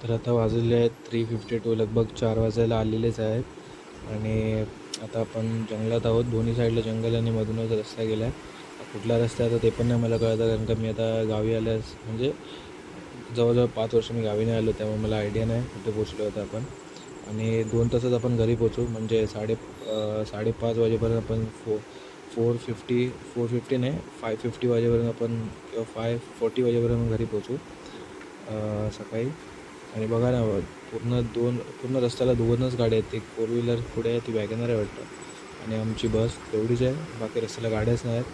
तर आता वाजलेले आहेत 3:52, लगभग 4 वाजायला आलेलेच आहेत. आणि आता आपण जंगलात आहोत. दोन्ही साईडला जंगल आणि मधूनच रस्ता गेला आहे. कुठला रस्ता आहे आता ते पण नाही मला कळतं, कारण का मी आता गावी आल्यास म्हणजे जवळजवळ 5 वर्ष मी गावी नाही आलो, त्यामुळे मला आयडिया नाही कुठे पोचलो होतं आपण. आणि 2 तासात आपण घरी पोचू, म्हणजे 5:30 वाजेपर्यंत आपण 450 नाही 550 वाजेपर्यंत आपण, किंवा 540 वाजेपर्यंत घरी पोचू सकाळी. आणि बघा ना, पूर्ण रस्त्याला 2च गाड्या आहेत. एक 4 व्हीलर पुढे आहे, ती वॅगनर आहे वाटतं, आणि आमची बस तेवढीच आहे. बाकी रस्त्याला गाड्याच नाही आहेत.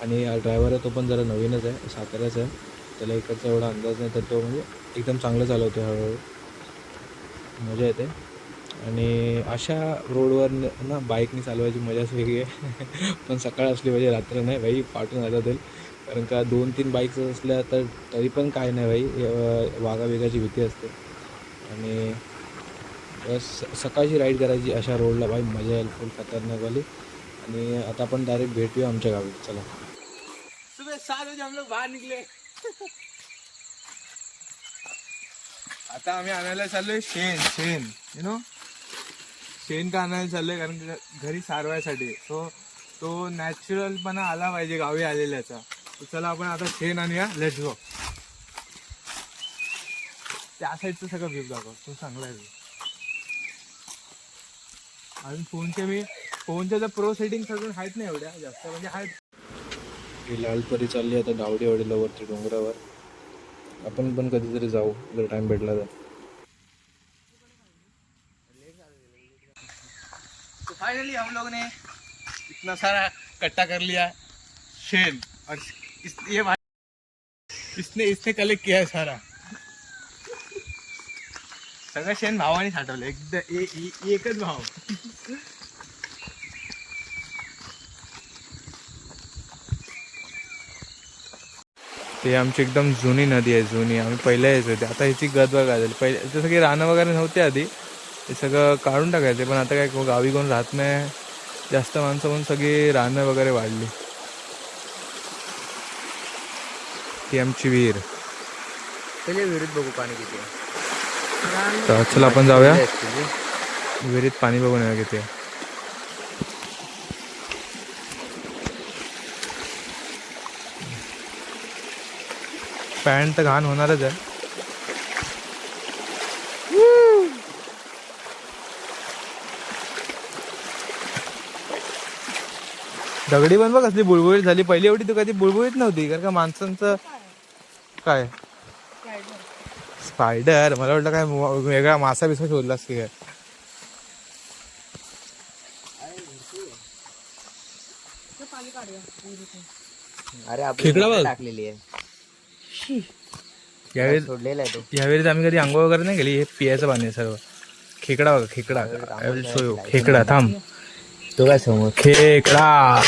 आणि ड्रायव्हर आहे तो पण जरा नवीनच आहे, साताऱ्याचा आहे. त्याला इकडचा एवढा अंदाज नाही, तर तो म्हणजे एकदम चांगलं चालवतो, हळूहळू मजा येते. आणि अशा रोडवर ना बाईकने चालवायची मजाच वेगळी आहे. पण सकाळ असली म्हणजे रात्र नाही भाई, पाठून आलं जाईल. कारण का 2-3 बाईक्स असल्या तर तरी पण काय नाही भाई, वाघा वेगाची भीती असते. आणि बस सकाळची राईड करायची अशा रोडला भाई, मजा येईल फुल खतरनाकवाली. आणि आता आपण डायरेक्ट भेटूया आमच्या गावी. चला. सुबह 7 बजे हम लोग बाहर निकले. आता आम्ही आणायला चाललोय शेण का आणायला चाललोय, कारण घरी सारवायसाठी. सो तो नॅचरलपणा आला पाहिजे गावी आलेल्याचा. तर चला आपण आता शेण आणूया, लेट्स गो. त्या साईडचं सगळं व्ह्यू दाखव, तो चांगला आहे. अजून फोनच्या जर प्रो सेटिंग अजून आहेत नाही एवढ्या जास्त, म्हणजे आहेत. ही लालपरी चालली आता डावडीवाडीला वरती डोंगरावर. आपण पण कधीतरी जाऊ जर टाइम भेटला तर. तो फाइनली हम लोग ने इतना सारा इकट्ठा कर लिया शेन, और ये भाई इसने कलेक्ट किया है सारा. सगळं शेण भावाने साठवलं, एकच भाव. ते आमची एकदम जुनी नदी आहे, जुनी. आम्ही पहिल्या यायचो होते, आता ह्याची गत बघा झाली. पहिले ते सगळे रानं वगैरे नव्हते आधी, ते सगळं काढून टाकायचे. पण आता काय गावी कोण राहत नाही जास्त माणसं, म्हणून सगळी रानं वगैरे वाढली. ती आमची विहीर. पहिले विहिरीत बघू पाणी किती आहे. तर चला आपण जाऊया विहिरीत, पाणी बघून या किती आहे. पॅन्ट तर घाण होणारच आहे. दगडी पण बघ कसली बुळबुळीत झाली. पहिली एवढी तू कधी बुळबुळीत नव्हती, कारण का माणसांचं काय स्पायडर, मला वाटलं काय वेगळा मासा बिसा शोधलास की काय. अरे खेकडा बघ टाकलेली आहे, यावेळी. सोडलेला आहे तो. यावेळी आम्ही कधी आंघोळ वगैरे नाही गेली. हे पियाचं पाणी आहे सर्व. खेकडा बघा, खेकडा. खेकडा थांब, तो काय समोर खेकडा.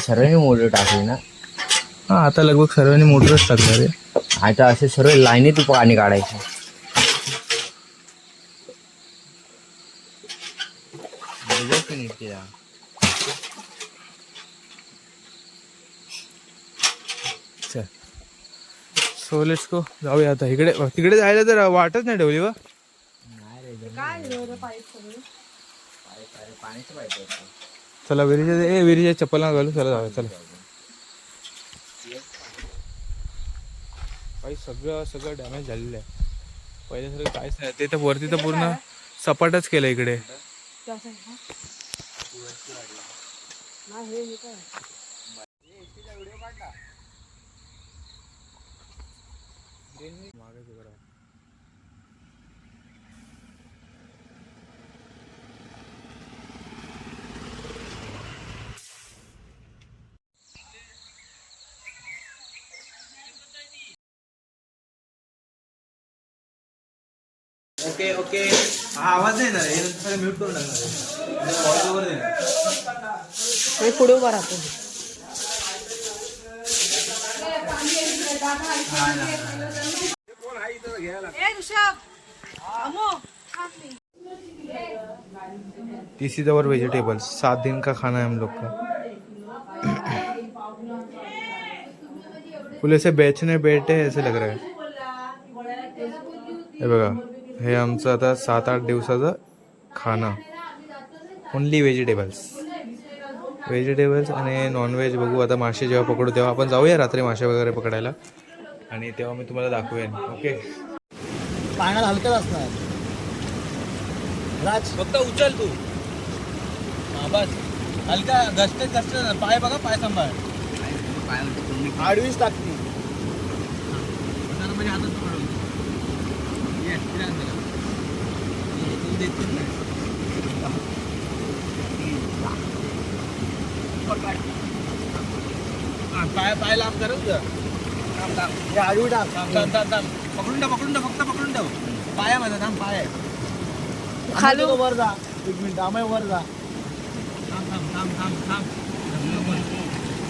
सर्वांनी मोटर टाकली ना. हा, आता लगभग सर्वांनी मोटरच टाकणार आहे. आता असे सर्व लाईनीत पाणी काढायचं. सो लेट्स गो, जाऊया आता. इकडे तिकडे जायला तर वाटच नाही ठेवली व. चला विहिरीच्या चप्पल घालू. चला जाऊया, चला. काही सगळं डॅमेज झालेलं आहे. पहिल्यासारखं काहीच नाही. ते तर वरती तर पूर्ण सपाटच केलं इकडे. ओके ओके, हा आवाज नाही येणार, हे म्यूट करून टाकणार आहे. पुढे उभा राहतो. तीसी और वेजिटेबल्स, 7 दिन का खाना है हम लोग का. फुल ऐसे बेचने बैठे ऐसे लग रहा है. हे बघा, हे आमचं आता 7-8 दिवसाचं खाणं. ओनली व्हेजिटेबल्स आणि नॉनव्हेज बघू. आता मासे जेव्हा पकडू तेव्हा आपण जाऊया रात्री मासे वगैरे पकडायला आणि तेव्हा मी तुम्हाला दाखवेन. ओके. पाण्यात हलकत असणार. राज फक्त उचल तू. हा बस हलका घसते पाय बघा, पाय सांभाळ. आडवीच टाकते म्हणजे हातात पकडून ये तू देत नाही. पाय लांब कर. आडवी टाक. पकडून ठेव फक्त पकडून ठेव. पाया माझा थांब. पाय खाली वर जा. 1 मिनिट आम्ही वर जा. थांब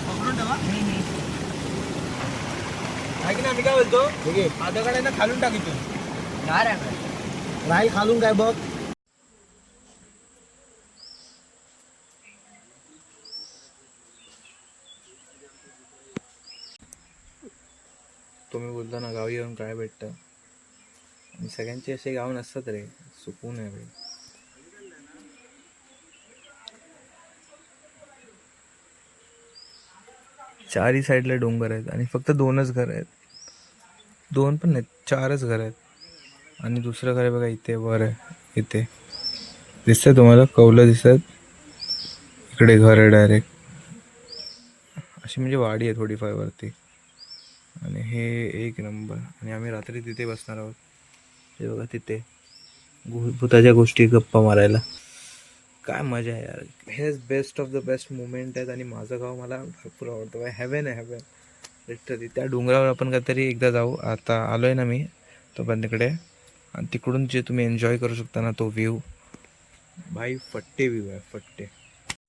पकडून ठेवा. ऐक ना, मी काय बोलतो, आधाकडे ना खालून टाक इथून. राहील खालून काय बघ. तुम्ही बोलता ना गावी येऊन काय भेटतं, आणि सगळ्यांचे असे गाव नसतात रे. सुकून आहे भाई. चारही साईडला डोंगर आहेत आणि फक्त 2च घर आहेत. 2 पण नाहीत, 4च घर आहेत. आणि दुसरं घर आहे बघा इथे वर आहे. इथे दिसतंय तुम्हाला, कौलं दिसतात. इकडे घर आहे डायरेक्ट. अशी म्हणजे वाडी आहे थोडीफार वरती. आणि हे 1 नंबर. आणि आम्ही रात्री तिथे बसणार आहोत. हे बघा तिथे भूताच्या गोष्टी गप्पा मारायला. काय मजा आहे यार. हेच best of the best moment आहेत. आणि माझं गाव मला भरपूर आवडतं भाई. हेवन आहे हेवन लिटरली. त्या डोंगरावर आपण काहीतरी एकदा जाऊ. आता आलो आहे ना मी तो पण तिकडे. आणि तिकडून जे तुम्ही एन्जॉय करू शकता ना तो व्ह्यू भाई, फट्टे व्ह्यू आहे फट्टे.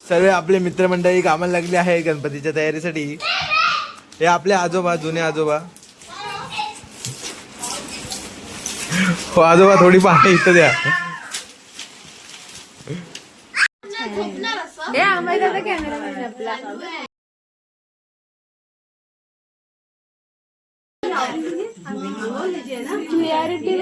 सर्व आपले मित्रमंडळी कामाला लागले आहे गणपतीच्या तयारीसाठी. हे आपले आजोबा, जुने आजोबा. हो आजोबा, थोडी पाहणे इथं द्या. क्लिअरिटी